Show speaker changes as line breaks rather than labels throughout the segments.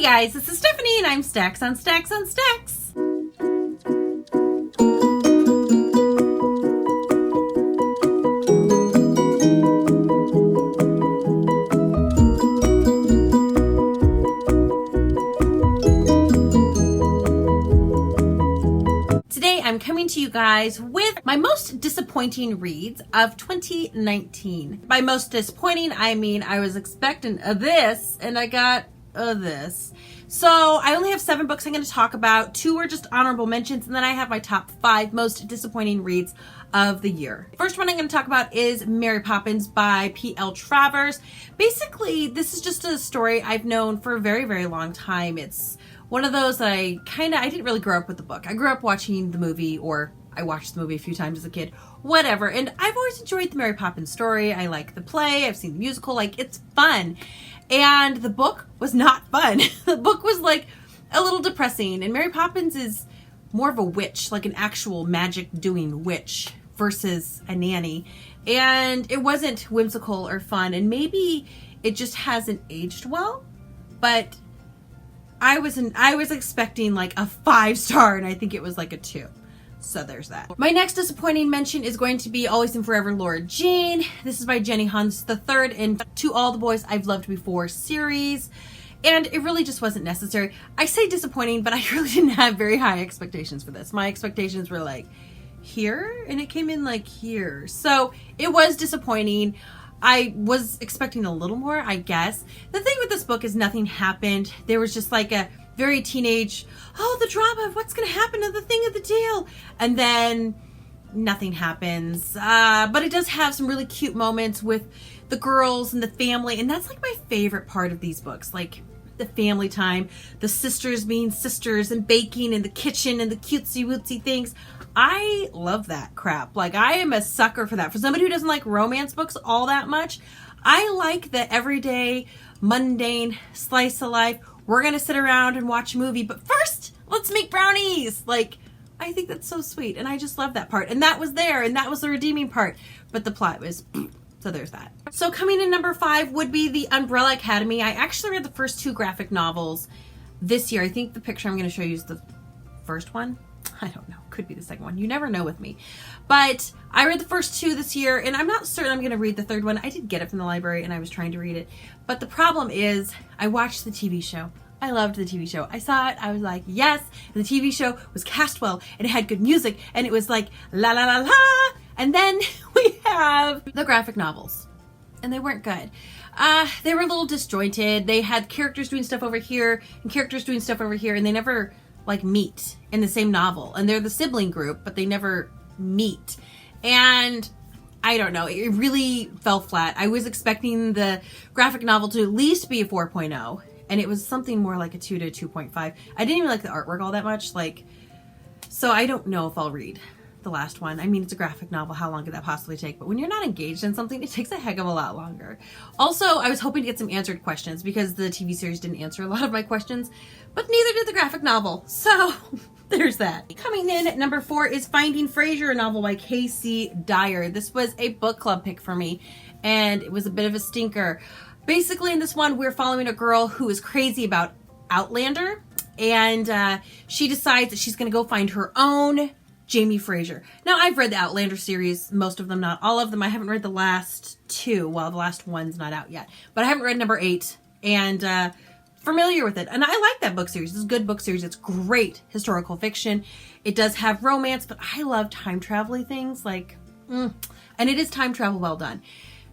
Hey guys, this is Stephanie and I'm Stacks on Stacks on Stacks. Today I'm coming to you guys with my most disappointing reads of 2019. By most disappointing, I mean I was expecting this and I got this. So I only have 7 books I'm going to talk about. 2 are just honorable mentions, and then I have my top 5 most disappointing reads of the year. First one I'm going to talk about is Mary Poppins by P.L. Travers. Basically, this is just a story I've known for a very, very long time. It's one of those that I didn't really grow up with the book. I grew up watching the movie, or I watched the movie a few times as a kid, whatever. And I've always enjoyed the Mary Poppins story. I like the play. I've seen the musical. Like, it's fun. And the book was not fun. The book was like a little depressing. And Mary Poppins is more of a witch, like an actual magic doing witch versus a nanny. And it wasn't whimsical or fun. And maybe it just hasn't aged well. But I was expecting like a 5-star, and I think it was like a 2. So there's that. My next disappointing mention is going to be Always and Forever Laura Jean. This is by Jenny Hans III in To All the Boys I've Loved Before series. And it really just wasn't necessary. I say disappointing, but I really didn't have very high expectations for this. My expectations were like here, and it came in like here. So it was disappointing. I was expecting a little more, I guess. The thing with this book is nothing happened. There was just like a very teenage, the drama of what's going to happen to the thing of the deal. And then nothing happens. But it does have some really cute moments with the girls and the family. And that's like my favorite part of these books. Like the family time, the sisters being sisters and baking in the kitchen and the cutesy wootsy things. I love that crap. Like, I am a sucker for that. For somebody who doesn't like romance books all that much, I like the everyday, mundane slice of life. We're going to sit around and watch a movie, but first, let's make brownies. Like, I think that's so sweet, and I just love that part. And that was there, and that was the redeeming part. But the plot was, so there's that. So coming in number 5 would be The Umbrella Academy. I actually read the first 2 graphic novels this year. I think the picture I'm going to show you is the first one. I don't know. Could be the second one. You never know with me. But I read the first 2 this year, and I'm not certain I'm going to read the third one. I did get it from the library, and I was trying to read it. But the problem is, I watched the TV show. I loved the TV show. I saw it. I was like, yes. And the TV show was cast well, and it had good music, and it was like, la la la la. And then we have the graphic novels, and they weren't good. They were a little disjointed. They had characters doing stuff over here and characters doing stuff over here, and they never like meet in the same novel. And they're the sibling group, but they never meet. And I don't know, it really fell flat. I was expecting the graphic novel to at least be a 4.0, and it was something more like a 2 to 2.5. I didn't even like the artwork all that much. So I don't know if I'll read the last one. I mean, it's a graphic novel. How long could that possibly take? But when you're not engaged in something, it takes a heck of a lot longer. Also, I was hoping to get some answered questions because the TV series didn't answer a lot of my questions, but neither did the graphic novel. So there's that. Coming in at number 4 is Finding Fraser, a novel by K.C. Dyer. This was a book club pick for me, and it was a bit of a stinker. Basically, in this one, we're following a girl who is crazy about Outlander, and she decides that she's going to go find her own Jamie Fraser. Now, I've read the Outlander series, most of them, not all of them. I haven't read the last 2. Well, the last one's not out yet. But I haven't read number 8, and familiar with it. And I like that book series. It's a good book series. It's great historical fiction. It does have romance, but I love time travel-y things. And it is time travel well done.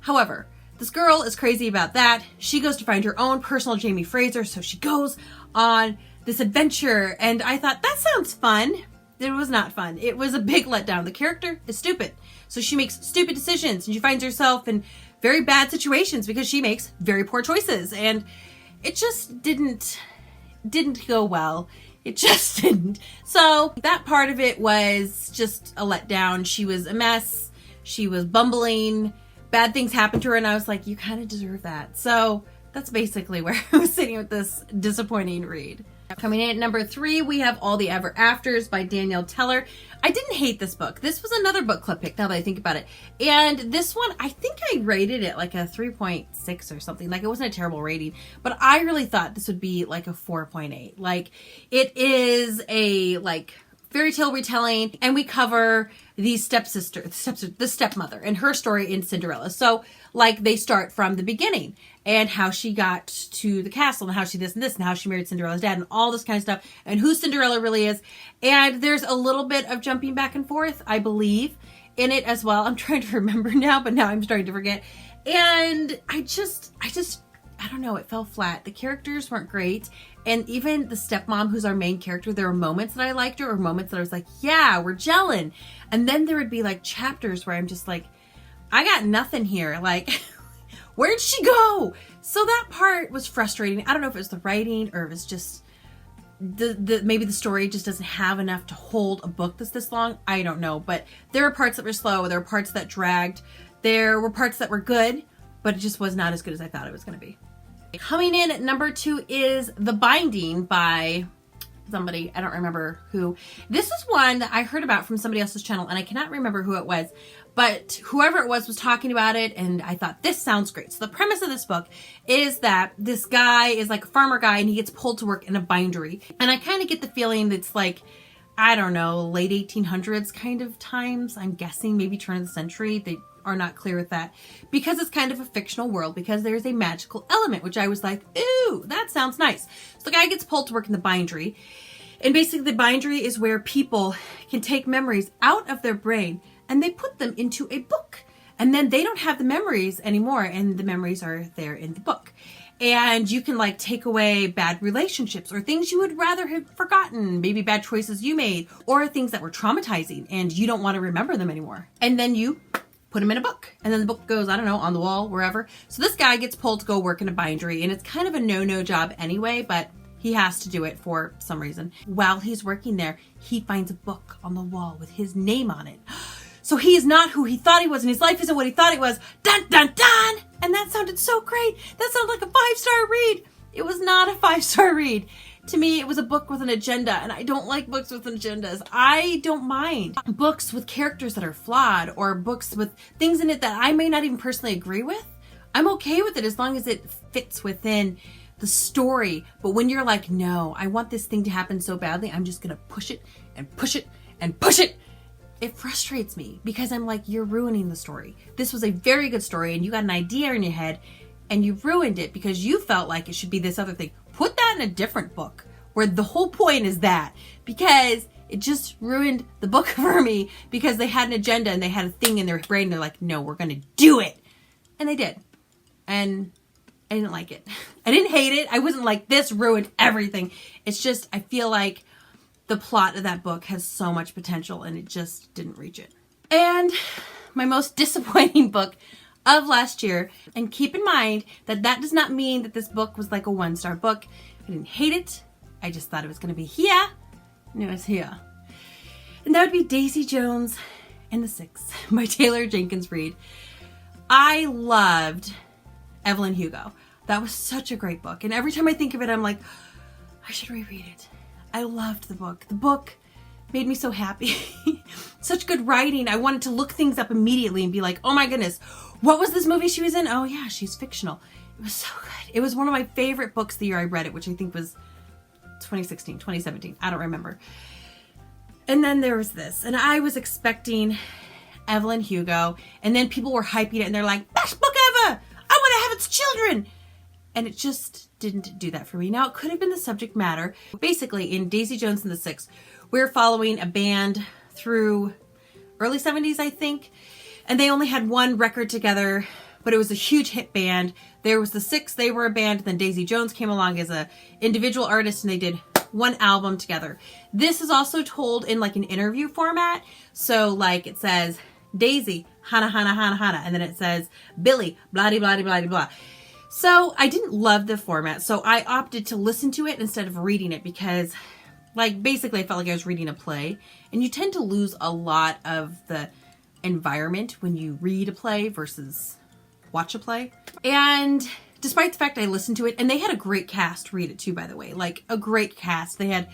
However, this girl is crazy about that. She goes to find her own personal Jamie Fraser, so she goes on this adventure. And I thought, that sounds fun. It was not fun. It was a big letdown. The character is stupid. So she makes stupid decisions, and she finds herself in very bad situations because she makes very poor choices. And it just didn't go well. It just didn't. So that part of it was just a letdown. She was a mess. She was bumbling. Bad things happened to her, and I was like, you kind of deserve that. So that's basically where I was sitting with this disappointing read. Coming in at number 3, we have All the Ever Afters by Danielle Teller. I didn't hate this book. This was another book club pick now that I think about it. And this one, I think I rated it like a 3.6 or something. Like, it wasn't a terrible rating, but I really thought this would be like a 4.8. Like, it is a like fairy tale retelling, and we cover the the stepmother and her story in Cinderella. So like, they start from the beginning and how she got to the castle and how she this and this and how she married Cinderella's dad and all this kind of stuff and who Cinderella really is. And there's a little bit of jumping back and forth, I believe, in it as well. I'm trying to remember now, but now I'm starting to forget. And I don't know, it fell flat. The characters weren't great. And even the stepmom, who's our main character, there were moments that I liked her or moments that I was like, yeah, we're gelling. And then there would be like chapters where I'm just like, I got nothing here. Like, where'd she go? So that part was frustrating. I don't know if it was the writing or if it's just maybe the story just doesn't have enough to hold a book that's this long. I don't know. But there were parts that were slow. There were parts that dragged. There were parts that were good, but it just was not as good as I thought it was going to be. Coming in at number 2 is The Binding by somebody, I don't remember who. This is one that I heard about from somebody else's channel, and I cannot remember who it was, but whoever it was talking about it, and I thought, this sounds great. So the premise of this book is that this guy is like a farmer guy, and he gets pulled to work in a bindery. And I kind of get the feeling that's like, I don't know, late 1800s kind of times. I'm guessing maybe turn of the century. They are not clear with that because it's kind of a fictional world, because there's a magical element, which I was like, ooh, that sounds nice. So the guy gets pulled to work in the bindery, and basically the bindery is where people can take memories out of their brain and they put them into a book, and then they don't have the memories anymore, and the memories are there in the book. And you can like take away bad relationships or things you would rather have forgotten, maybe bad choices you made or things that were traumatizing and you don't want to remember them anymore. And then you put them in a book, and then the book goes, I don't know, on the wall, wherever. So this guy gets pulled to go work in a bindery, and it's kind of a no-no job anyway, but he has to do it for some reason. While he's working there, he finds a book on the wall with his name on it. So he is not who he thought he was, and his life isn't what he thought it was. Dun, dun, dun! And that sounded so great. That sounded like a 5-star read. It was not a 5-star read. To me, it was a book with an agenda, and I don't like books with agendas. I don't mind books with characters that are flawed or books with things in it that I may not even personally agree with. I'm okay with it as long as it fits within the story. But when you're like, no, I want this thing to happen so badly, I'm just going to push it and push it and push it. It frustrates me because I'm like, you're ruining the story. This was a very good story, and you got an idea in your head, and you ruined it because you felt like it should be this other thing. Put that in a different book where the whole point is that, because it just ruined the book for me because they had an agenda and they had a thing in their brain. And they're like, no, we're going to do it. And they did. And I didn't like it. I didn't hate it. I wasn't like, this ruined everything. It's just, I feel like the plot of that book has so much potential and it just didn't reach it. And my most disappointing book of last year, and keep in mind that that does not mean that this book was like a 1-star book. I didn't hate it. I just thought it was going to be here, and it was here. And that would be Daisy Jones and the Six by Taylor Jenkins Reid. I loved Evelyn Hugo. That was such a great book. And every time I think of it, I'm like, I should reread it. I loved the book. The book made me so happy. Such good writing. I wanted to look things up immediately and be like, oh my goodness, what was this movie she was in? Oh yeah, she's fictional. It was so good. It was one of my favorite books the year I read it, which I think was 2016, 2017. I don't remember. And then there was this, and I was expecting Evelyn Hugo, and then people were hyping it, and they're like, best book ever! I want to have its children! And it just didn't do that for me. Now, it could have been the subject matter. Basically, in Daisy Jones and the Six, we're following a band through early 70s, I think. And they only had one record together, but it was a huge hit band. There was the Six, they were a band. Then Daisy Jones came along as a individual artist, and they did one album together. This is also told in like an interview format. So like it says, Daisy, Hana, Hana, Hana, Hana. And then it says, Billy, blah, blah, blah, blah, blah. So I didn't love the format. So I opted to listen to it instead of reading it because like basically I felt like I was reading a play, and you tend to lose a lot of the environment when you read a play versus watch a play. And despite the fact I listened to it, and they had a great cast read it too, by the way, like a great cast. They had,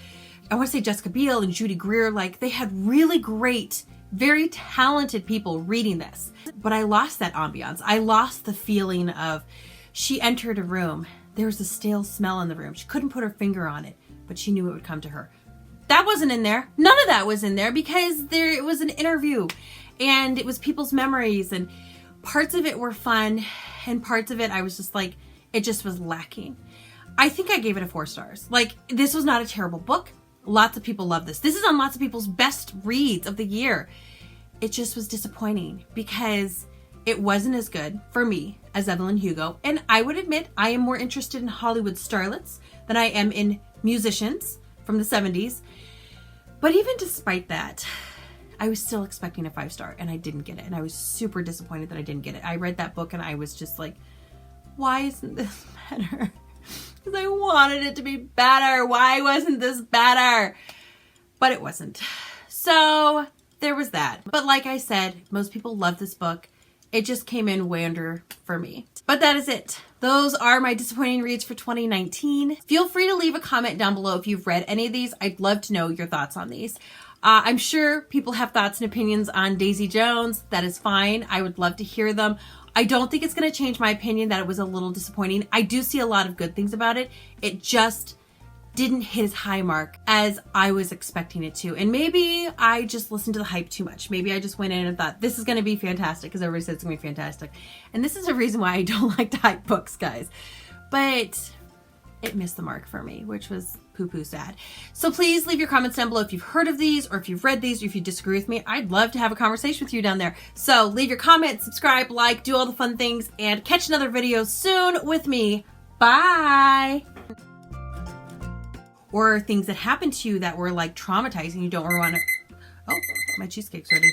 I want to say Jessica Biel and Judy Greer, like they had really great, very talented people reading this. But I lost that ambiance. I lost the feeling of, she entered a room, there was a stale smell in the room. She couldn't put her finger on it, but she knew it would come to her. That wasn't in there. None of that was in there, because it was an interview and it was people's memories, and parts of it were fun and parts of it I was just like, it just was lacking. I think I gave it a 4 stars. Like, this was not a terrible book. Lots of people love this. This is on lots of people's best reads of the year. It just was disappointing because it wasn't as good for me as Evelyn Hugo. And I would admit I am more interested in Hollywood starlets than I am in musicians from the 70s. But even despite that, I was still expecting a 5-star and I didn't get it. And I was super disappointed that I didn't get it. I read that book and I was just like, why isn't this better? Because I wanted it to be better. Why wasn't this better? But it wasn't. So there was that. But like I said, most people love this book. It just came in way under for me. But that is it. Those are my disappointing reads for 2019. Feel free to leave a comment down below if you've read any of these. I'd love to know your thoughts on these. I'm sure people have thoughts and opinions on Daisy Jones. That is fine. I would love to hear them. I don't think it's going to change my opinion that it was a little disappointing. I do see a lot of good things about it. It just didn't hit as high mark as I was expecting it to. And maybe I just listened to the hype too much. Maybe I just went in and thought, this is going to be fantastic because everybody said it's going to be fantastic. And this is a reason why I don't like to hype books, guys. But it missed the mark for me, which was poo-poo sad. So please leave your comments down below if you've heard of these or if you've read these or if you disagree with me. I'd love to have a conversation with you down there. So leave your comments, subscribe, like, do all the fun things, and catch another video soon with me. Bye! Or things that happened to you that were like traumatizing, you don't want to... Oh, my cheesecake's ready.